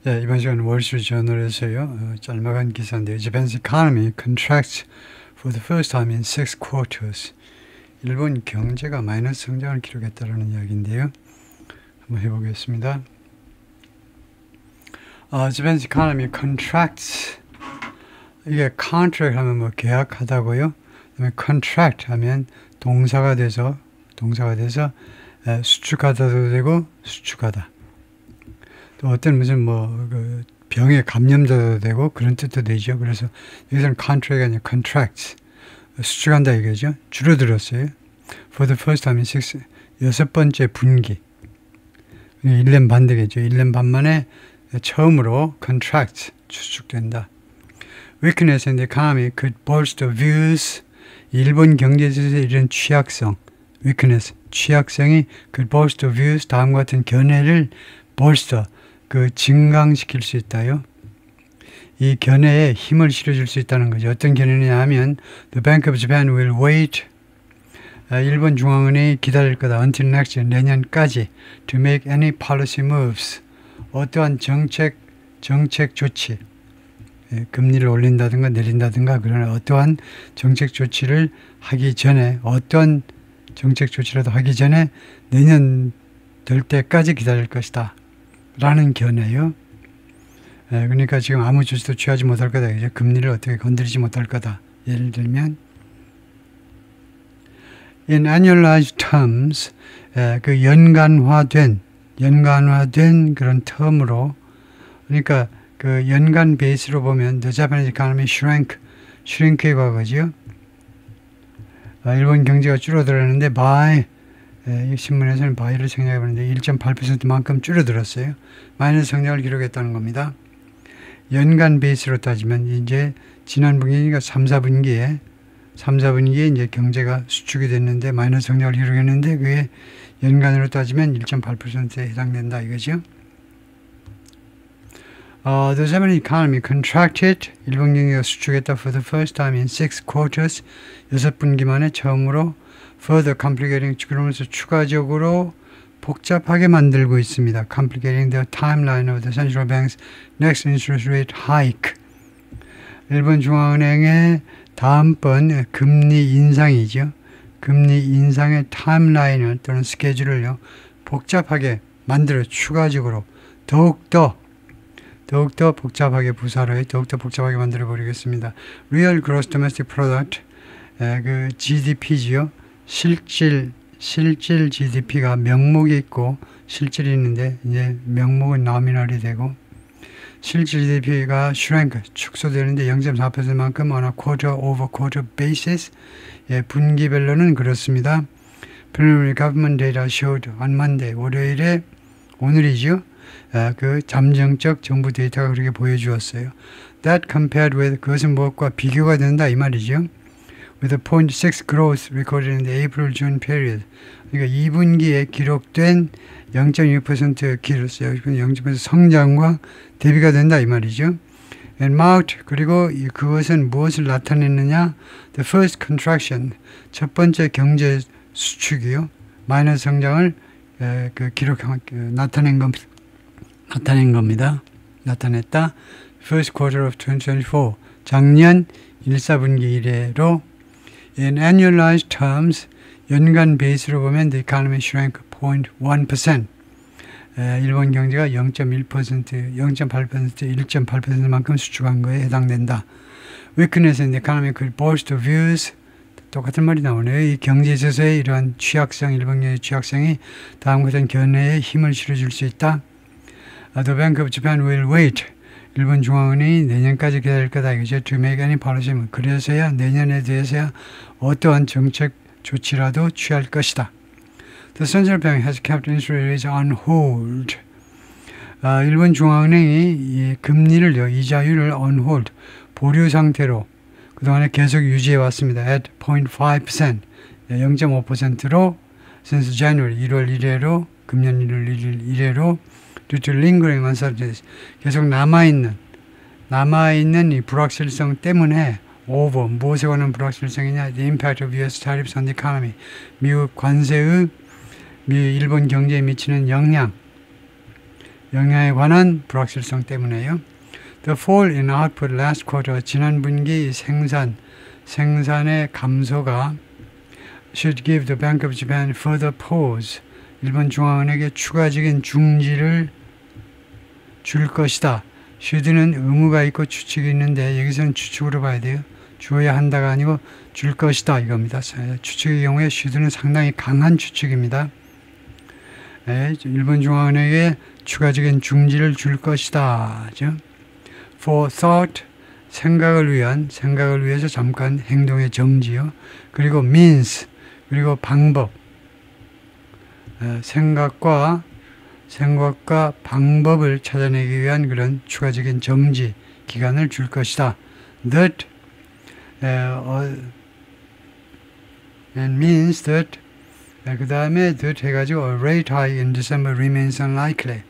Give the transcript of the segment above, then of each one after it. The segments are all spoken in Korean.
네, 이번 시간 월스트리트저널에서요. 짤막한 기사인데요. Japan's economy contracts for the first time in 6 quarters. 일본 경제가 마이너스 성장을 기록했다는 이야기인데요. 한번 해보겠습니다. Japan's economy contracts. 이게 contract 하면 뭐 계약하다고요. 그다음에 contract 하면 동사가 돼서 수축하다도 되고 수축하다. 또 어떤 무슨 그 병에 감염자도 되고 그런 뜻도 되죠. 그래서 여기서는 contract가 아니라 contracts. 수축한다 이거죠. 줄어들었어요. For the first time in 6 번째 분기. 1년 반 되겠죠. 1년 반 만에 처음으로 contract 수축된다. Weakness in the economy could bolster views. 일본 경제에서 이런 취약성, weakness, 취약성이 could bolster views 다음과 같은 견해를 bolster, 증강시킬 수 있다요. 이 견해에 힘을 실어줄 수 있다는 거죠. 어떤 견해냐 하면 The Bank of Japan will wait. 일본 중앙은행이 기다릴 거다. Until next year, 내년까지 to make any policy moves. 어떠한 정책 조치, 금리를 올린다든가 내린다든가 그런 어떠한 정책 조치를 하기 전에 어떠한 정책 조치라도 하기 전에 내년 될 때까지 기다릴 것이다. 라는 견해요. 그러니까 지금 아무 조치도 취하지 못할 거다. 이제 금리를 어떻게 건드리지 못할 거다. 예를 들면 in annualized terms 그 연간화된 그런 텀으로 그러니까 그 연간 베이스로 보면 the Japanese economy shrink의 과거죠. 일본 경제가 줄어들었는데 이 신문에서는 by를 생략해 보는데 1.8%만큼 줄어들었어요. 마이너스 성장을 기록했다는 겁니다. 연간 베이스로 따지면 이제 지난 분기니까 3, 4분기에 이제 경제가 수축이 됐는데 마이너스 성장을 기록했는데 그게 연간으로 따지면 1.8%에 해당된다 이거죠. The Japanese economy contracted. 일본 경제가 수축했다 for the first time in 6 quarters. 6분기 만에 처음으로 further complicating 그러면서 추가적으로 복잡하게 만들고 있습니다. Complicating the timeline of the central bank's next interest rate hike. 일본 중앙은행의 다음번 금리 인상이죠. 금리 인상의 타임라인을 또는 스케줄을요. 복잡하게 만들어 추가적으로 더욱더 복잡하게 부사로에 더욱더 복잡하게 만들어 버리겠습니다. Real Gross Domestic Product 그 GDP지요. 실질 GDP가 명목이 있고 실질이 있는데 이제 명목은 nominal이 되고 실질 GDP가 shrank 축소되는데 0.4%만큼 on a quarter over quarter basis 분기별로는 그렇습니다. Preliminary government data showed on Monday 월요일에 오늘이죠. 그 잠정적 정부 데이터가 그렇게 보여주었어요. That compared with 그것은 무엇과 비교가 된다 이 말이죠. With a 0.6 growth recorded in the April-June period. 그러니까 2분기에 기록된 0.6% 기록했어요. 0.6% 성장과 대비가 된다 이 말이죠. And marked 그리고 그것은 무엇을 나타냈느냐? The first contraction 첫 번째 경제 수축이요. 마이너스 성장을 나타낸 겁니다. 나타냈다. First quarter of 2024 작년 1, 4분기 이래로 In annualized terms 연간 베이스로 보면 the economy shrank 0.1%. 일본 경제가 0.8%, 1.8%만큼 수축한 거에 해당된다. Weakness in the economy could bolster views. 똑같은 말이 나오네요. 이 경제에 있어서의 이러한 취약성, 일본 경제의 취약성이 다음 같은 견해에 힘을 실어줄 수 있다. The Bank of Japan will wait. 일본 중앙은행이 내년까지 기다릴 거다. 이거죠. To make any policy. 그래서야 내년에 대해서야 어떠한 정책 조치라도 취할 것이다. The central bank has kept interest rates on hold. 일본 중앙은행이 이 금리를요, 이자율을 on hold, 보류 상태로 그동안에 계속 유지해 왔습니다. At 0.5%, 0.5%로 since January 1월 1일로 금년 1월 1일 이래로 due to lingering uncertainties 계속 남아있는 이 불확실성 때문에 over 무엇에 관한 불확실성이냐 the impact of US tariffs on the economy 미국 관세의 일본 경제에 미치는 영향 영양에 관한 불확실성 때문에요. The fall in output last quarter, 지난 분기 생산의 감소가 should give the Bank of Japan further pause, 일본 중앙은행에 추가적인 중지를 줄 것이다. should는 의무가 있고 추측이 있는데 여기서는 추측으로 봐야 돼요. 주어야 한다가 아니고 줄 것이다 이겁니다. 추측의 경우에 should는 상당히 강한 추측입니다. 일본 중앙은행에 추가적인 중지를 줄 것이다. For thought, 생각을 위해서 잠깐 행동의 정지요. 그리고 means, 그리고 방법, 생각과 방법을 찾아내기 위한 그런 추가적인 정지 기간을 줄 것이다. That and means that, 그 다음에 that 해가지고 a rate hike in December remains unlikely.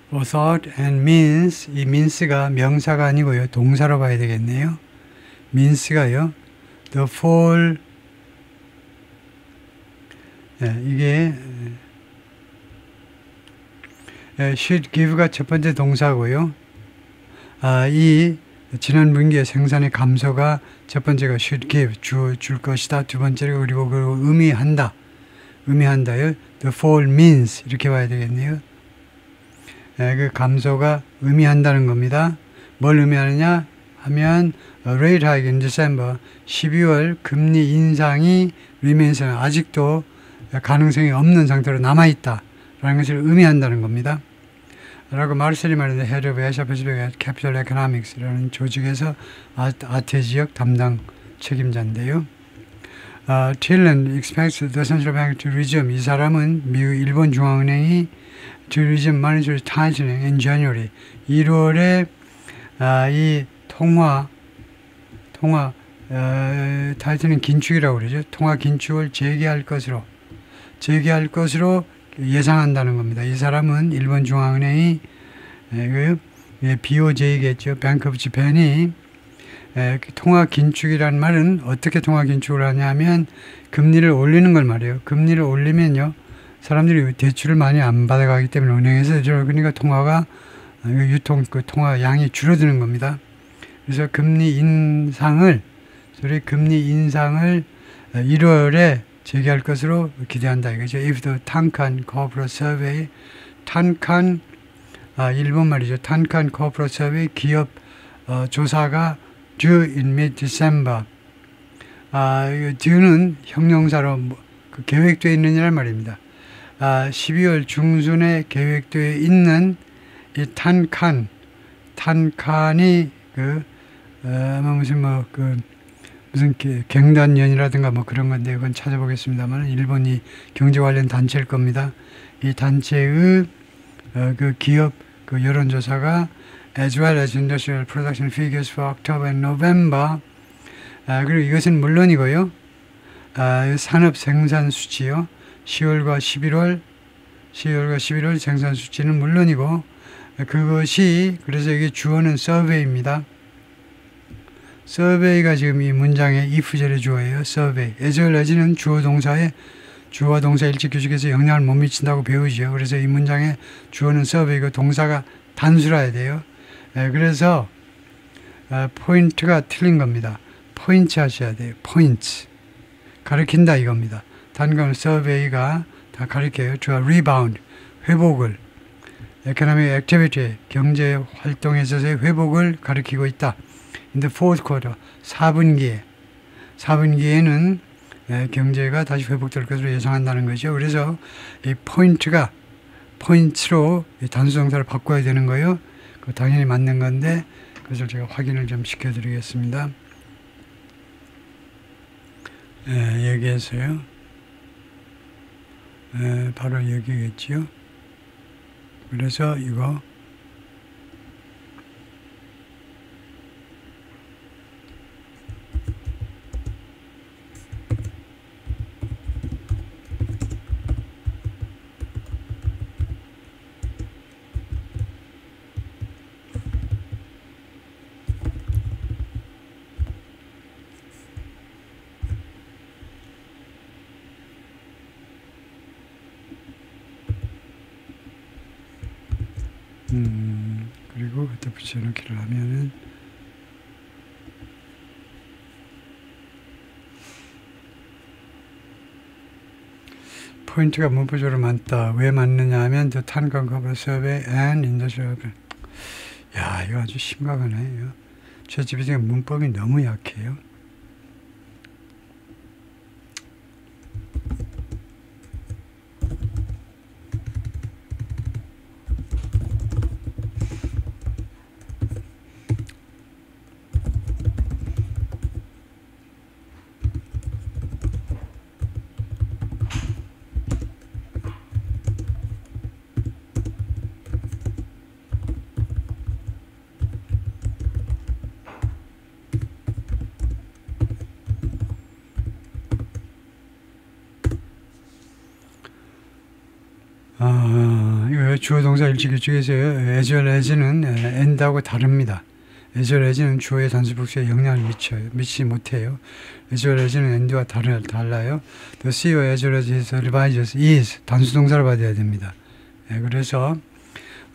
For thought and means, 이 means가 명사가 아니고요, 동사로 봐야 되겠네요. means가요, the fall, 이게 should give가 첫 번째 동사고요. 이 지난 분기의 생산의 감소가 첫 번째가 should give, 줄 것이다. 두 번째가 그리고 의미한다요. The fall means, 이렇게 봐야 되겠네요. 그 감소가 의미한다는 겁니다. 뭘 의미하느냐 하면 rate hike in December, 12월 금리 인상이 remains, 아직도 가능성이 없는 상태로 남아있다 라는 것을 의미한다는 겁니다. 라고 마르셀이 말했는데 Head of Asia Pacific Capital Economics라는 조직에서 아태 지역 담당 책임자인데요. Tillen expects the central bank to resume, 이 사람은 일본 중앙은행이 to resume monetary tightening in January, 1월에 이 통화 타이트닝 긴축이라고 그러죠. 통화 긴축을 재개할 것으로 예상한다는 겁니다. 이 사람은 일본 중앙은행이 BOJ겠죠. Bank of Japan이 통화 긴축이라는 말은 어떻게 통화 긴축을 하냐면 금리를 올리는 걸 말이에요. 금리를 올리면요, 사람들이 대출을 많이 안 받아가기 때문에 은행에서 그러니까 통화 양이 줄어드는 겁니다. 그래서 금리 인상을 1월에 재개할 것으로 기대한다 이거죠. If the Tankan Corporate Survey, 일본 말이죠. Tankan Corporate Survey 기업 조사가 due in mid-December. due는 형용사로 계획되어 있느냐는 말입니다. 12월 중순에 계획되어 있는 이 탄칸이 무슨 갱단연이라든가 뭐 그런 건데 그건 찾아보겠습니다만 일본이 경제 관련 단체일 겁니다. 이 단체의 그 기업 그 여론조사가 as well as industrial production figures for October and November, 그리고 이것은 물론이고요, 산업 생산 수치요, 10월과 11월 생산 수치는 물론이고, 그것이 그래서 이게 주어는 서베이입니다. 서베이가 지금 이 문장의 if절의 주어예요. 서베이. as well as는 주어와 동사 일치규칙에서 영향을 못 미친다고 배우죠. 그래서 이 문장의 주어는 서베이고 동사가 단수라야 돼요. 그래서 포인트가 틀린 겁니다. 포인트 하셔야 돼요. 포인트. 가르친다 이겁니다. 단건 서베이가 다 가르쳐요. 주어 리바운드, 회복을, economic activity, 경제 활동에 있어서의 회복을 가리키고 있다. In the fourth quarter, 4분기에는 경제가 다시 회복될 것으로 예상한다는 거죠. 그래서 이 포인트로 단수동사를 바꿔야 되는 거예요. 그 당연히 맞는 건데 그것을 제가 확인을 좀 시켜드리겠습니다. 여기에서요. 바로 여기겠지요. 그래서 이거 그리고 그때 붙여넣기를 하면은 포인트가 문법적으로 많다. 왜 많느냐 하면 the time cover survey and industrial. 야, 이거 아주 심각하네. ChatGPT가 문법이 너무 약해요. 이거 주어 동사 일치기 중에서요. as well as는 and하고 다릅니다. as well as는 주어의 단수복수에 영향을 미치지 못해요. as well as는 and와 달라요. the CEO as well as his advisors is 단수 동사를 받아야 됩니다. 그래서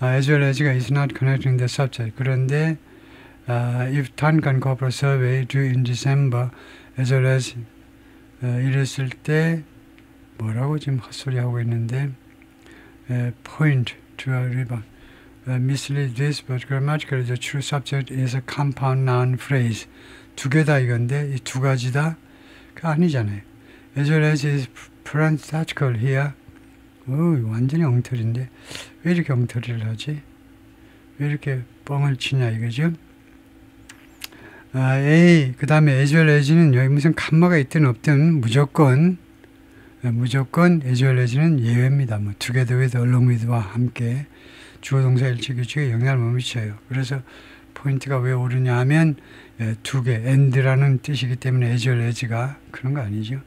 as well as가 is not connecting the subject. 그런데 if Tan can cover survey due in December as well as 이랬을 때 뭐라고 지금 헛소리 하고 있는데 point to a rebound. Mislead this, but grammatically the true subject is a compound noun phrase. 두 개다 이건데 이 두 가지다? 그 아니잖아요. As well as is parenthetical here. 완전히 엉터리인데 왜 이렇게 엉터리를 하지? 왜 이렇게 뻥을 치냐 이거죠? A 그 다음에 as well as는 여기 무슨 칸마가 있든 없든 무조건 as well as는 예외입니다. 뭐 together with, along with와 함께 주어 동사 일치 규칙에 영향을 못 미쳐요. 그래서 포인트가 왜 오르냐 하면 두 개, and라는 뜻이기 때문에 as well as가 그런 거 아니죠.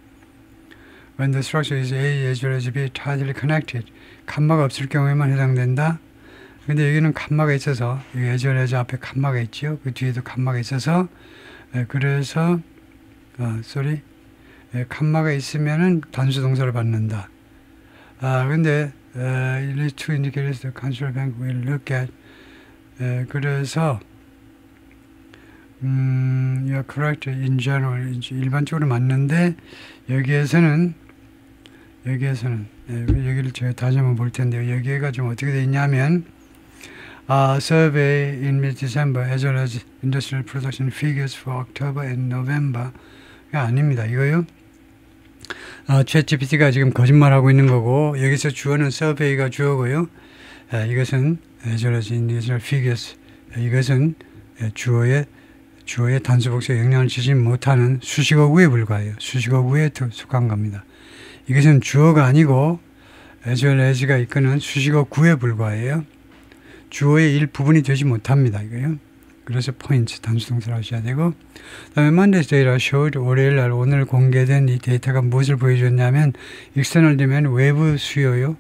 When the structure is A, as well as B tightly connected. 칸마가 없을 경우에만 해당된다. 근데 여기는 칸마가 있어서 여기 as well as 앞에 칸마가 있죠. 그 뒤에도 칸마가 있어서 그래서 칸마가 있으면은 단수 동사를 받는다. 근데 it leads to indicators the consular bank will look at. 그래서 you're correct in general. 일반적으로 맞는데 여기에서는 여기를 제가 다시 한번 볼 텐데요. 여기가 좀 어떻게 되어 있냐면 survey in mid-December as well as industrial production figures for October and November. 아닙니다. 이거요. ChatGPT가 지금 거짓말하고 있는 거고 여기서 주어는 survey가 주어고요. 이것은 as well as industrial figures. 이것은 주어의 단수복수에 영향을 주지 못하는 수식어구에 불과해요. 수식어구에 속한 겁니다. 이것은 주어가 아니고 as well as가 이끄는 수식어구에 불과해요. 주어의 일부분이 되지 못합니다. 이거요. 그래서 포인트 단수동사를 하셔야 되고 그다음에 Monday's data showed 월요일날 오늘 공개된 이 데이터가 무엇을 보여줬냐면 external demand 외부 수요요.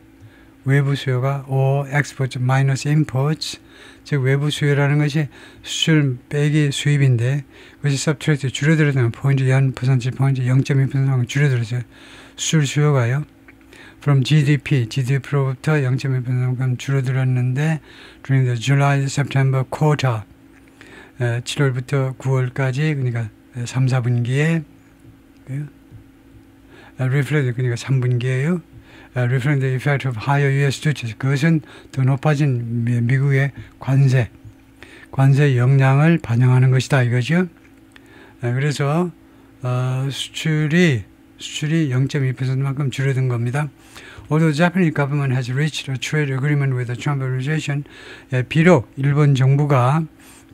외부 수요가 or exports minus imports 즉 외부 수요라는 것이 수출 빼기 수입인데 그것이 subtract 줄여들었다면 포인트 0% 포인트 0.2% 줄여들었어요. 수출 수요가요. From GDP로부터 0.1%만큼 줄어들었는데 during the July, September quarter 7월부터 9월까지 그러니까 3, 4분기에 reflect 그러니까 3분기에요. reflect the effect of higher US duties 그것은 더 높아진 미국의 관세 영향을 반영하는 것이다 이거죠. 그래서 수출이 0.2%만큼 줄어든 겁니다. Although the Japanese government has reached a trade agreement with the Trump administration, 비록 일본 정부가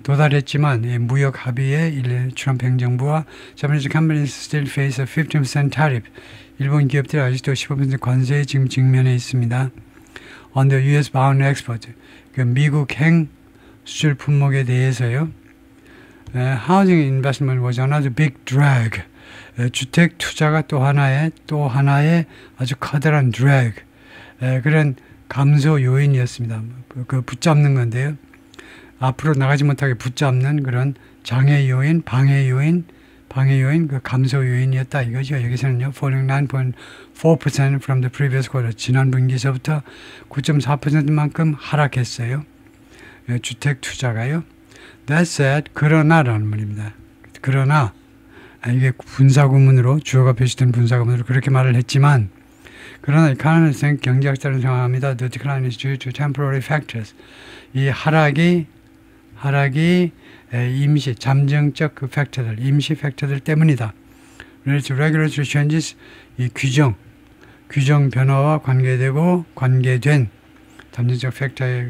도달했지만 무역 합의에 트럼프 행정부와 Japanese companies still face a 15% tariff. 일본 기업들이 아직도 15% 관세에 지금 직면해 있습니다. On the US bound export, 그 미국행 수출 품목에 대해서요. Housing investment was another big drag. 주택 투자가 또 하나의 아주 커다란 drag, 그런 감소 요인이었습니다. 그 붙잡는 건데요. 앞으로 나가지 못하게 붙잡는 그런 장애 요인, 방해 요인, 그 감소 요인이었다 이거죠. 여기서는요, falling 9.4% from the previous quarter, 지난 분기서부터 9.4%만큼 하락했어요. 주택 투자가요. That said, 그러나라는 말입니다. 그러나 이게 분사구문으로 주어가 표시된 분사구문으로 그렇게 말을 했지만 그러나 economists 경제학자는 생각합니다. The decline is due to temporary factors. 이 하락이 임시 잠정적 그 팩터들, 임시 팩터들 때문이다. 그래서 regulatory changes 이 규정 변화와 관계된 잠정적 팩터에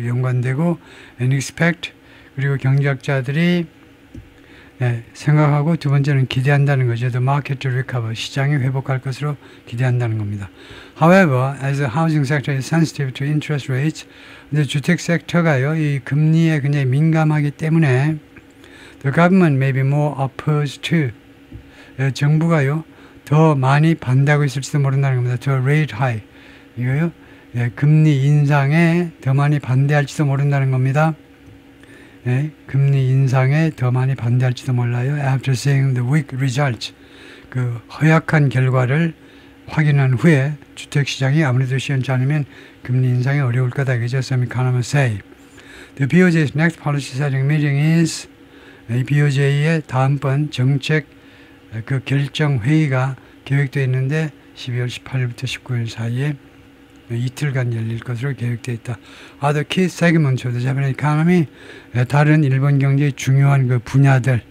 연관되고 and expect 그리고 경제학자들이 생각하고 두 번째는 기대한다는 거죠. The market to recover 시장이 회복할 것으로 기대한다는 겁니다. However, as the housing sector is sensitive to interest rates, 근데 주택 섹터가요 이 금리에 굉장히 민감하기 때문에 the government may be more opposed to 정부가요 더 많이 반대하고 있을지도 모른다는 겁니다. The rate high 이거요 금리 인상에 더 많이 반대할지도 모른다는 겁니다. 금리 인상에 더 많이 반대할지도 몰라요. After seeing the weak results, 그 허약한 결과를 확인한 후에 주택시장이 아무래도 시원치 않으면 금리 인상이 어려울 거다. 이거죠. Some economists say. The BOJ's next policy setting meeting is 이 BOJ의 다음번 정책 그 결정 회의가 계획되어 있는데 12월 18일부터 19일 사이에 이틀간 열릴 것으로 계획되어 있다. Other key segments of the Japanese economy, 다른 일본 경제의 중요한 그 분야들이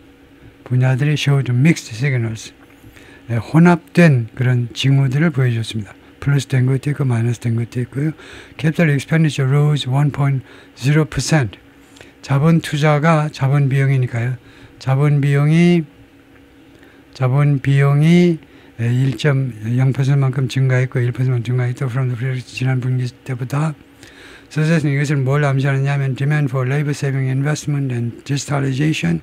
showed mixed signals, 혼합된 그런 징후들을 보여줬습니다. 플러스 된 것도 있고 마이너스 된 것도 있고요. Capital expenditure rose 1.0%. 자본 투자가 자본 비용이니까요. 자본 비용이 1.0%만큼 증가했고 1%만 증가했고 from the previous 지난 분기 때보다 그래서 이것을 뭘 암시하느냐 하면 demand for labor saving investment and digitalization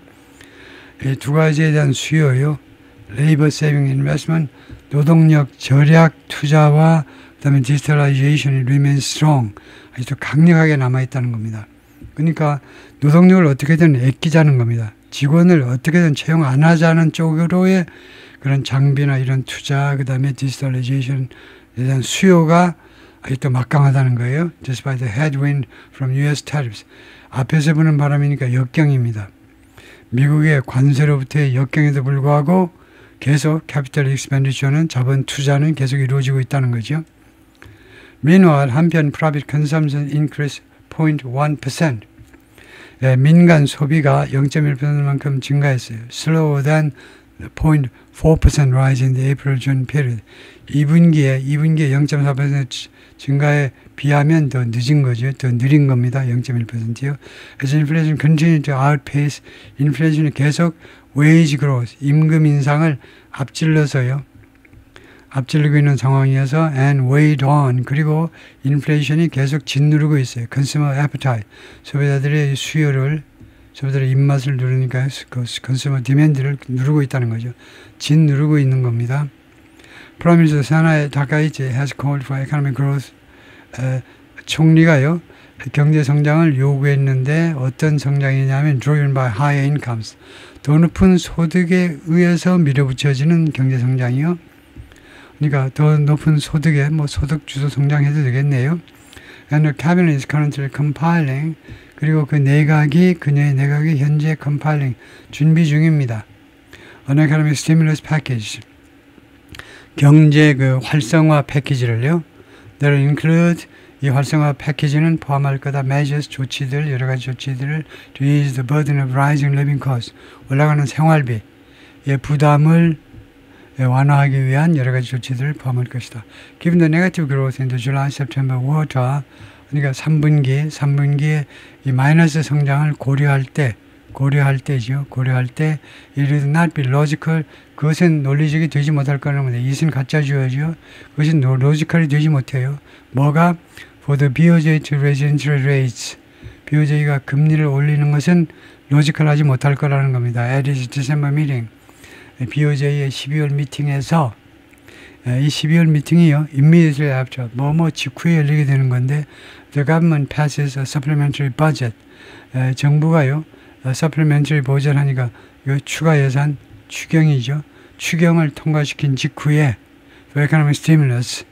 이 두 가지에 대한 수요요. labor saving investment 노동력 절약 투자와 그다음에 digitalization이 remains strong 아주 강력하게 남아있다는 겁니다. 그러니까 노동력을 어떻게든 아끼자는 겁니다. 직원을 어떻게든 채용 안 하자는 쪽으로의 그런 장비나 이런 투자, 그 다음에 디지털라이제이션에 대한 수요가 아직도 막강하다는 거예요. Despite the headwind from US tariffs. 앞에서 부는 바람이니까 역경입니다. 미국의 관세로부터의 역경에도 불구하고 계속 캐피털 익스펜디처는 자본 투자는 계속 이루어지고 있다는 거죠. Meanwhile, 한편 private consumption increased 0.1%. 민간 소비가 0.1%만큼 증가했어요. Slower than 0.4% rise in the April-June period. 2분기에 0.4% 증가에 비하면 더 늦은 거죠. 더 느린 겁니다. 0.1%요. As inflation continued to outpace, 인플레이션이 계속 wage growth, 임금 인상을 앞질러서요. 앞질르고 있는 상황이어서 and weighed on 그리고 인플레이션이 계속 짓누르고 있어요. Consumer appetite, 소비자들의 수요를 소비자들의 입맛을 누르니까 컨슈머 디맨드를 누르고 있다는 거죠. 짓누르고 있는 겁니다. Prime Minister Sanae Takaichi has called for economic growth. 총리가요. 경제 성장을 요구했는데 어떤 성장이냐면 driven by higher incomes. 더 높은 소득에 의해서 밀어붙여지는 경제 성장이요. 그러니까 더 높은 소득에 소득 주도 성장해도 되겠네요. And the cabinet is currently compiling 그리고 그녀의 내각이 현재 compiling 준비 중입니다. An economic stimulus package 경제 그 활성화 패키지를요. That include 이 활성화 패키지는 포함할 거다. measures 조치들 여러 가지 조치들을 to ease the burden of rising living costs 올라가는 생활비의 부담을 완화하기 위한 여러 가지 조치들을 포함할 것이다. Given the negative growth in the July-September quarter, 그러니까 3분기에 이 마이너스 성장을 고려할 때, it would not be logical, 그것은 논리적이 되지 못할 거라는 겁니다. 이것은 가짜주어죠. 그것은 로지컬이 되지 못해요. 뭐가? For the BOJ to raise interest rates, BOJ가 금리를 올리는 것은 로지컬하지 못할 거라는 겁니다. At its December meeting, BOJ의 12월 미팅에서 이 12월 미팅이요. immediately after, 직후에 열리게 되는 건데 the government passes a supplementary budget. 정부가요. supplementary 보전하니까 이거 추가 예산, 추경이죠. 추경을 통과시킨 직후에 for economic stimulus.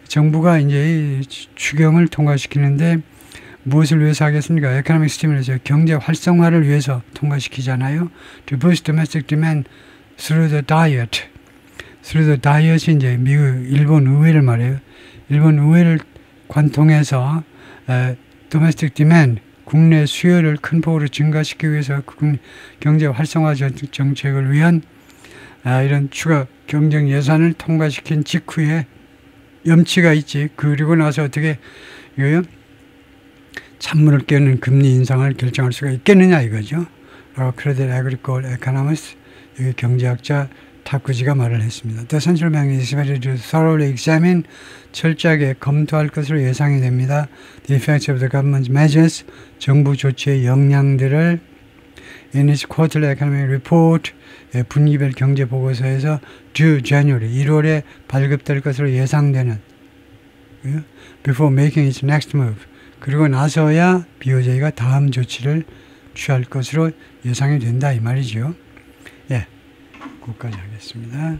정부가 이제 이 추경을 통과시키는데 무엇을 위해서 하겠습니까? economic stimulus, 경제 활성화를 위해서 통과시키잖아요. To boost domestic demand through the diet. through the diet이 이제 일본 의회를 말해요. 일본 의회를 관통해서 domestic demand, 국내 수요를 큰 폭으로 증가시키기 위해서 경제 활성화 정책을 위한 이런 추가 경정 예산을 통과시킨 직후에 염치가 있지. 그리고 나서 어떻게 찬물을 깨는 금리 인상을 결정할 수가 있겠느냐 이거죠. Credit Agricole Economist, 여기 경제학자 타쿠지가 말을 했습니다. The central bank is expected to thoroughly examine, 철저하게 검토할 것으로 예상이 됩니다. The effects of the government's measures, 정부 조치의 영향들을 in its quarterly economic report, 분기별 경제 보고서에서 due January, 1월에 발급될 것으로 예상되는 before making its next move. 그리고 나서야 BOJ가 다음 조치를 취할 것으로 예상이 된다 이 말이죠. 예, 거기까지 하겠습니다.